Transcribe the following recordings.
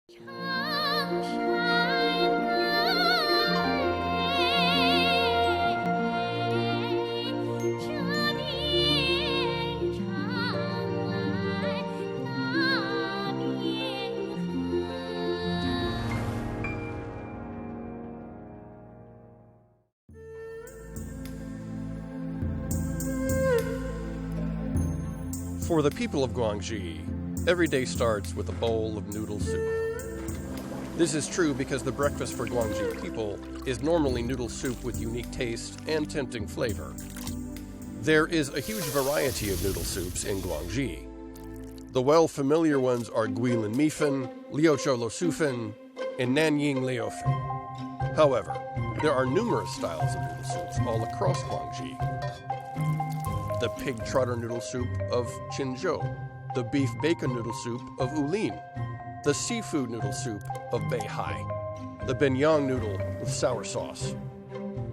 For the people of Guangxi, every day starts with a bowl of noodle soup. This is true because the breakfast for Guangxi people is normally noodle soup with unique taste and tempting flavor. There is a huge variety of noodle soups in Guangxi. The well-familiar ones are Guilin Mifen, Liuoqiu Luosifen, and Nanying Luofen. However, there are numerous styles of noodle soups all across Guangxi. The pig trotter noodle soup of Qinzhou, the beef bacon noodle soup of Ulin, the seafood noodle soup of Beihai, the benyang noodle with sour sauce,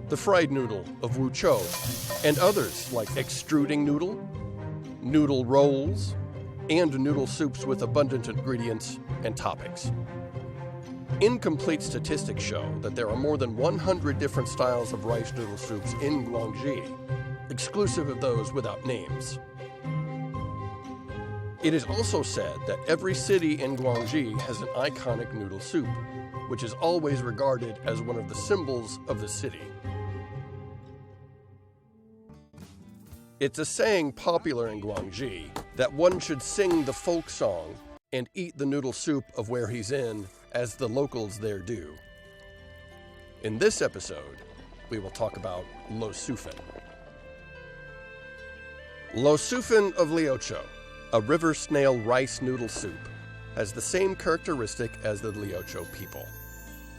the fried noodle of Wuchou, and others like extruding noodle, noodle rolls, and noodle soups with abundant ingredients and toppings. Incomplete statistics show that there are more than 100 different styles of rice noodle soups in Guangxi, exclusive of those without names. It is also said that every city in Guangxi has an iconic noodle soup, which is always regarded as one of the symbols of the city. It's a saying popular in Guangxi that one should sing the folk song and eat the noodle soup of where he's in, as the locals there do. In this episode, we will talk about Luosifen. Luosifen of Liuoqiu, a river snail rice noodle soup, has the same characteristic as the Liuoqiu people: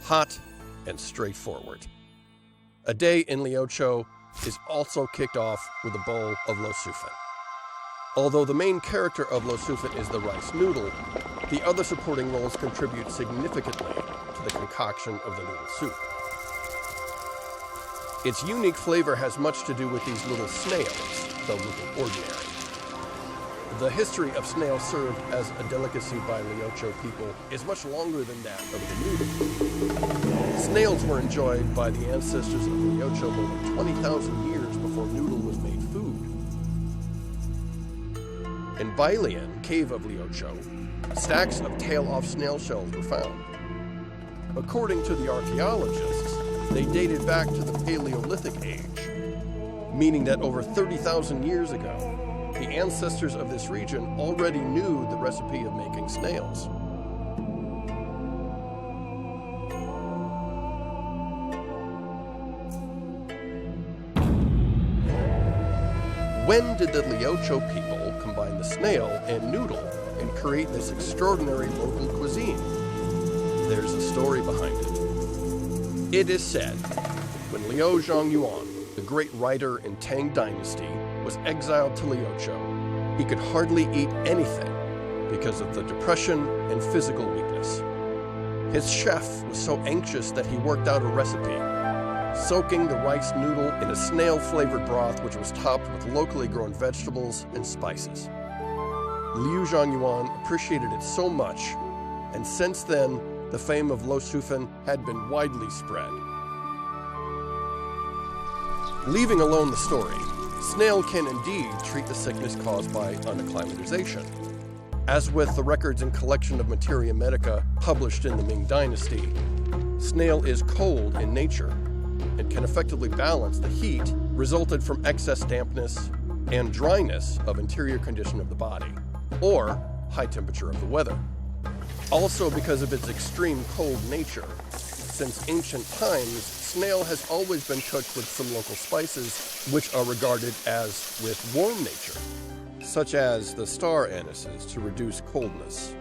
hot and straightforward. A day in Liuoqiu is also kicked off with a bowl of Luosifen. Although the main character of Luosifen is the rice noodle, the other supporting roles contribute significantly to the concoction of the noodle soup. Its unique flavor has much to do with these little snails, though looking ordinary. The history of snails served as a delicacy by Liuoqiu people is much longer than that of the noodle. Snails were enjoyed by the ancestors of Liuoqiu more than 20,000 years before noodle was made food. In Bailian, cave of Liuoqiu, stacks of tail-off snail shells were found. According to the archaeologists, they dated back to the Paleolithic age, meaning that over 30,000 years ago, the ancestors of this region already knew the recipe of making snails. When did the Liuoqiu people combine the snail and noodle and create this extraordinary local cuisine? There's a story behind it. It is said, when Liu Zhangyuan, the great writer in Tang Dynasty, was exiled to Liuoqiu, he could hardly eat anything because of the depression and physical weakness. His chef was so anxious that he worked out a recipe, soaking the rice noodle in a snail-flavored broth which was topped with locally grown vegetables and spices. Liu Zhangyuan appreciated it so much, and since then, the fame of Luosifen had been widely spread. Leaving alone the story, snail can indeed treat the sickness caused by unacclimatization. As with the records and collection of Materia Medica published in the Ming Dynasty, snail is cold in nature and can effectively balance the heat resulted from excess dampness and dryness of interior condition of the body, or high temperature of the weather. Also, because of its extreme cold nature, since ancient times, snail has always been cooked with some local spices which are regarded as with warm nature, such as the star anises to reduce coldness,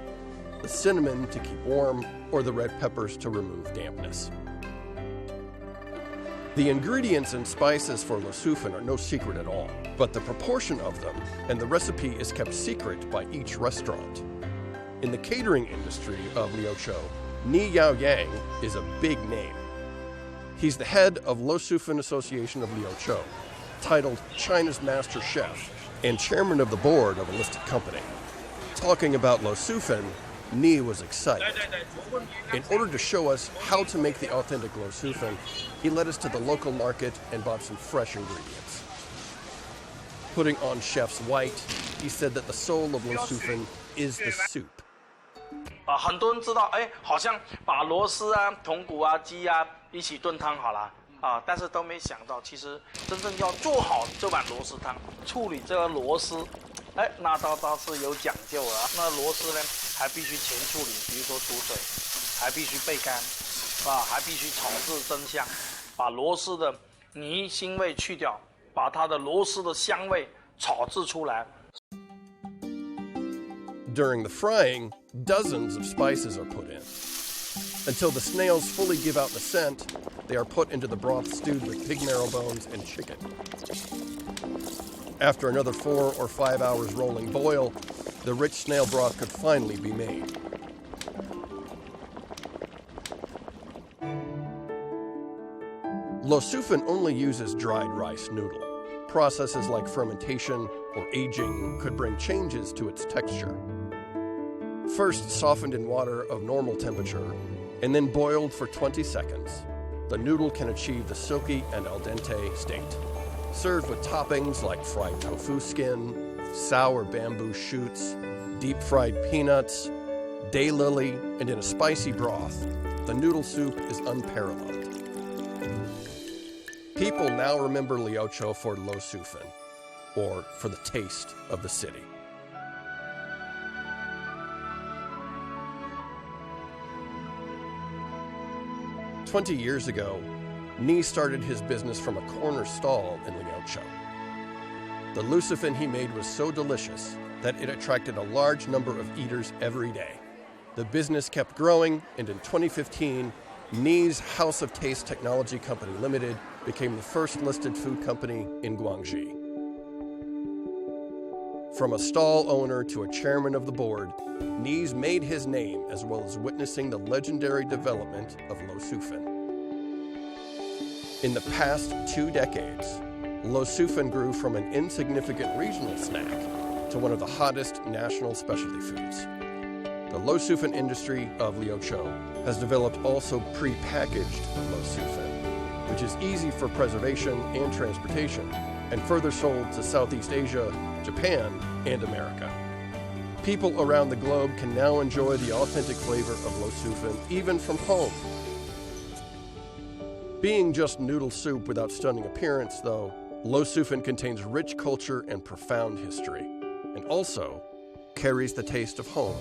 the cinnamon to keep warm, or the red peppers to remove dampness. The ingredients and spices for Luosifen are no secret at all, but the proportion of them and the recipe is kept secret by each restaurant. In the catering industry of Liuoqiu, Ni Yao Yang is a big name. He's the head of Luosifen Association of Liuoqiu, titled China's Master Chef, and chairman of the board of a listed company. Talking about Luosifen, Ni was excited. In order to show us how to make the authentic Luosifen, he led us to the local market and bought some fresh ingredients. Putting on chef's white, he said that the soul of Luosifen is the soup. 很多人知道，好像把螺丝啊、筒骨啊、鸡啊一起炖汤好了啊，但是都没想到，其实真正要做好这碗螺丝汤，处理这个螺丝，那倒是有讲究啊。那螺丝呢，还必须前处理，比如说煮水，还必须焙干，还必须炒制蒸香，把螺丝的泥腥味去掉，把它的螺丝的香味炒制出来。 During the frying, dozens of spices are put in. Until the snails fully give out the scent, they are put into the broth stewed with pig marrow bones and chicken. After another 4 or 5 hours rolling boil, the rich snail broth could finally be made. Luosifen only uses dried rice noodle. Processes like fermentation or aging could bring changes to its texture. First softened in water of normal temperature, and then boiled for 20 seconds, the noodle can achieve the silky and al dente state. Served with toppings like fried tofu skin, sour bamboo shoots, deep-fried peanuts, daylily, and in a spicy broth, the noodle soup is unparalleled. People now remember Liuoqiu for Luosifen, or for the taste of the city. 20 years ago, Ni started his business from a corner stall in Liuoqiu. The Luosifen he made was so delicious that it attracted a large number of eaters every day. The business kept growing, and in 2015, Ni's House of Taste Technology Company Limited became the first listed food company in Guangxi. From a stall owner to a chairman of the board, Ni's made his name as well as witnessing the legendary development of Luosifen. In the past 2 decades, Luosifen grew from an insignificant regional snack to one of the hottest national specialty foods. The Luosifen industry of Liuoqiu has developed also pre-packaged Luosifen, which is easy for preservation and transportation, and further sold to Southeast Asia, Japan, and America. People around the globe can now enjoy the authentic flavor of Luosifen even from home. Being just noodle soup without stunning appearance, though, Luosifen contains rich culture and profound history, and also carries the taste of home.